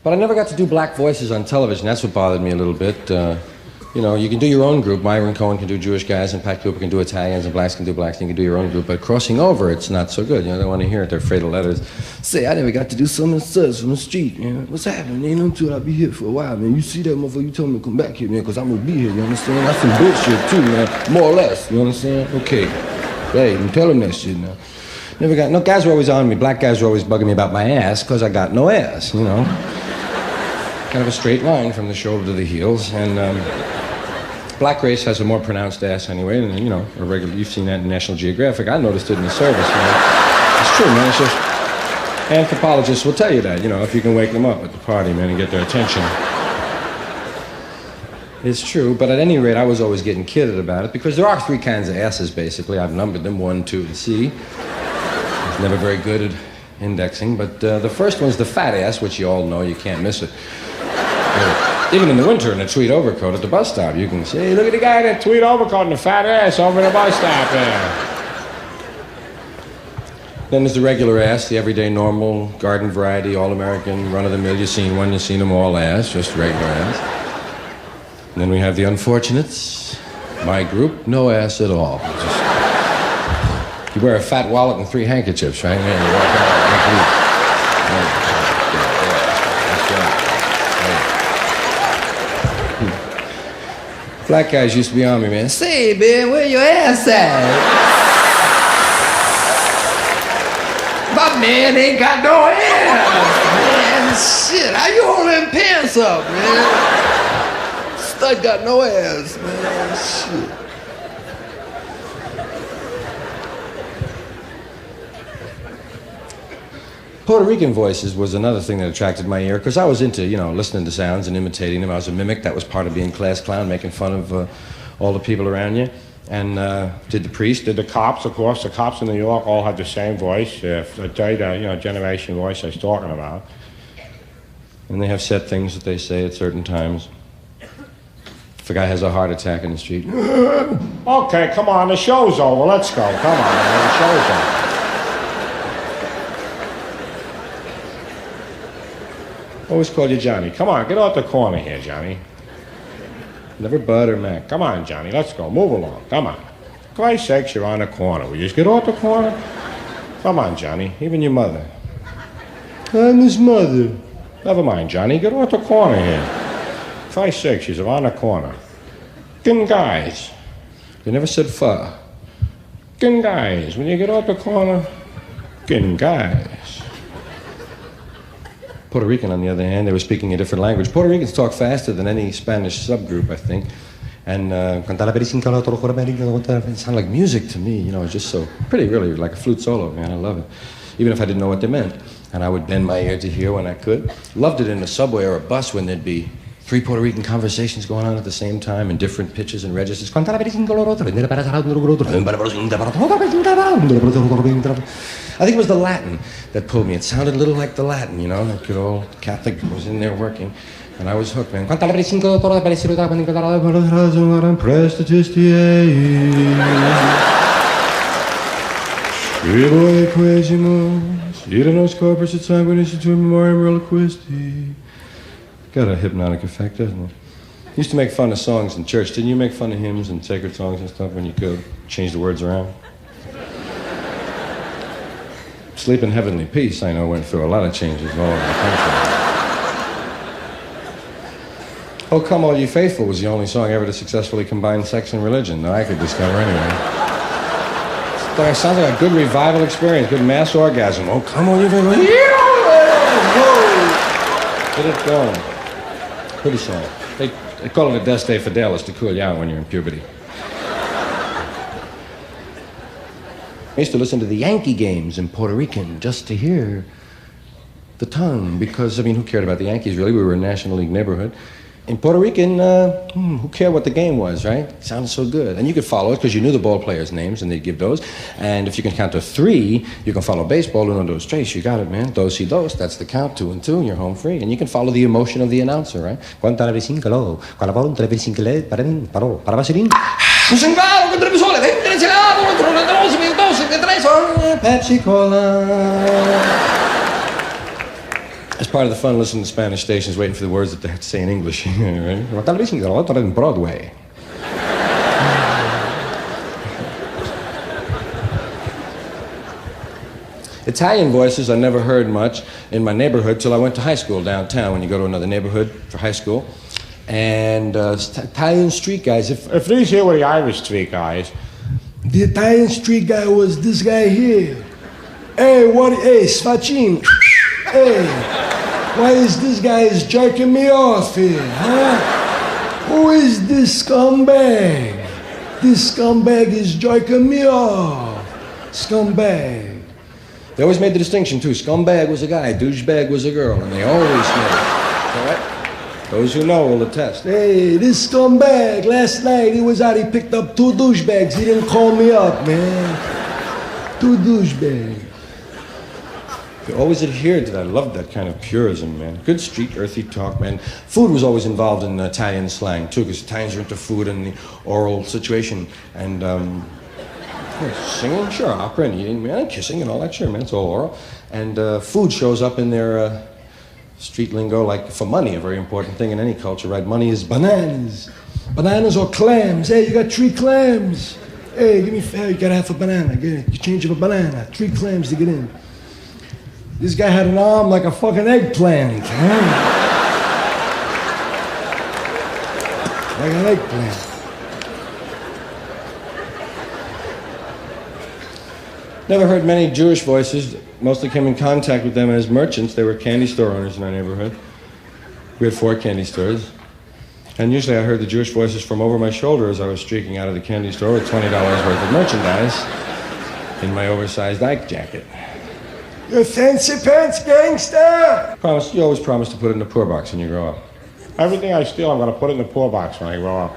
But I never got to do black voices on television. That's what bothered me a little bit. You know, you can do your own group. Myron Cohen can do Jewish guys, and Pat Cooper can do Italians, and blacks can do blacks, and you can do your own group. But crossing over, it's not so good. You know, they want to hear it. They're afraid of letters. Say, I never got to do some of the studs from the street, man. What's happening, man? Until I'll be here for a while, man. You see that motherfucker, you tell me to come back here, man, because I'm going to be here, you understand? That's some bullshit, too, man. More or less, you understand? Okay. Hey, you tell him that shit now. Never got, no, guys were always on me. Black guys were always bugging me about my ass, because I got no ass, you know. Kind of a straight line from the shoulder to the heels, and, black race has a more pronounced ass anyway, and you know, a regular. You've seen that in National Geographic. I noticed it in the service, man. It's true, man. It's just anthropologists will tell you that, you know, if you can wake them up at the party, man, and get their attention. It's true, but at any rate, I was always getting kidded about it because there are three kinds of asses, basically. I've numbered them 1, 2, and C. I was never very good at indexing, but the first one's the fat ass, which you all know. You can't miss it. Even in the winter in a tweed overcoat at the bus stop, you can say, hey, look at the guy in that tweed overcoat and the fat ass over the bus stop there. Then there's the regular ass, the everyday normal, garden variety, all-American, run-of-the-mill. You've seen one, you've seen them all ass, just regular ass. And then we have the unfortunates. My group, no ass at all. Just, you wear a fat wallet and 3 handkerchiefs, right? Man, you walk out Black guys used to be on me, man. Say, man, where your ass at? My man ain't got no ass, man. Shit, how you holding them pants up, man? Stud got no ass, man. Shit. Puerto Rican voices was another thing that attracted my ear, because I was into, you know, listening to sounds and imitating them. I was a mimic. That was part of being class clown, making fun of all the people around you. And did the priest, did the cops, of course. The cops in New York all had the same voice. I tell you that, you know, generation voice I was talking about. And they have set things that they say at certain times. If a guy has a heart attack in the street, okay, come on, the show's over. Let's go. Come on, man, the show's over. Always call you Johnny. Come on, get out the corner here, Johnny. Never Bud or Mac. Come on, Johnny, let's go. Move along. Come on. For Christ's sakes, you're on the corner. Will you just get out the corner? Come on, Johnny. Even your mother. I'm his mother. Never mind, Johnny. Get out the corner here. For Christ's sakes, she's around the corner. Good guys. You never said pho. Good guys. When you get out the corner, good guys. Puerto Rican, on the other hand, they were speaking a different language. Puerto Ricans talk faster than any Spanish subgroup, I think. And it sounded like music to me, you know, it's just so pretty, really, like a flute solo, man, I love it. Even if I didn't know what they meant. And I would bend my ear to hear when I could. Loved it in the subway or a bus when there'd be 3 Puerto Rican conversations going on at the same time in different pitches and registers. I think it was the Latin that pulled me. It sounded a little like the Latin, you know, that good old Catholic was in there working. And I was hooked, man. Got a hypnotic effect, doesn't it? Used to make fun of songs in church. Didn't you make fun of hymns and sacred songs and stuff when you could change the words around? Sleep in Heavenly Peace, I know, went through a lot of changes all over the country. Oh, Come All Ye Faithful was the only song ever to successfully combine sex and religion that I could discover anyway. It sounds like a good revival experience, good mass orgasm. Oh, come all ye faithful. Get it going. Pretty song. They call it a Deste Fidelis to cool you out when you're in puberty. I used to listen to the Yankee games in Puerto Rican just to hear the tongue, because, I mean, who cared about the Yankees, really? We were a National League neighborhood. In Puerto Rican, who cared what the game was, right? It sounded so good. And you could follow it because you knew the ball players' names, and they'd give those. And if you can count to 3, you can follow baseball, 1, 2, 3. You got it, man. Dos y dos, that's the count, 2 and 2, and you're home free. And you can follow the emotion of the announcer, right? Pepsi Cola. As part of the fun listening to Spanish stations, waiting for the words that they have to say in English. Right? Broadway. Italian voices I never heard much in my neighborhood till I went to high school downtown, when you go to another neighborhood for high school. And Italian street guys, if these here were the Irish street guys, the Italian street guy was this guy here. Hey, Sfacin. Hey, why is this guy jerking me off here, huh? Who is this scumbag? This scumbag is jerking me off. Scumbag. They always made the distinction, too. Scumbag was a guy, douchebag was a girl, and they always made it. All right? Those who know will attest. Hey, this scumbag, last night he was out, he picked up 2 douchebags. He didn't call me up, man. 2 douchebags. They always adhered to that. I loved that kind of purism, man. Good street, earthy talk, man. Food was always involved in Italian slang, too, because Italians are into food and the oral situation. And, singing, sure, opera and eating, man, and kissing and all that, sure, man, it's all oral. And food shows up in their street lingo, like for money, a very important thing in any culture, right? Money is bananas. Bananas or clams. Hey, you got 3 clams. Hey, give me, you got half a banana. Get it. You change of a banana. 3 clams to get in. This guy had an arm like a fucking eggplant. Huh? Like an eggplant. Never heard many Jewish voices. Mostly came in contact with them as merchants. They were candy store owners in our neighborhood. We had 4 candy stores. And usually I heard the Jewish voices from over my shoulder as I was streaking out of the candy store with $20 worth of merchandise in my oversized Ike jacket. You fancy pants gangster! You always promise to put it in the poor box when you grow up. Everything I steal, I'm going to put it in the poor box when I grow up.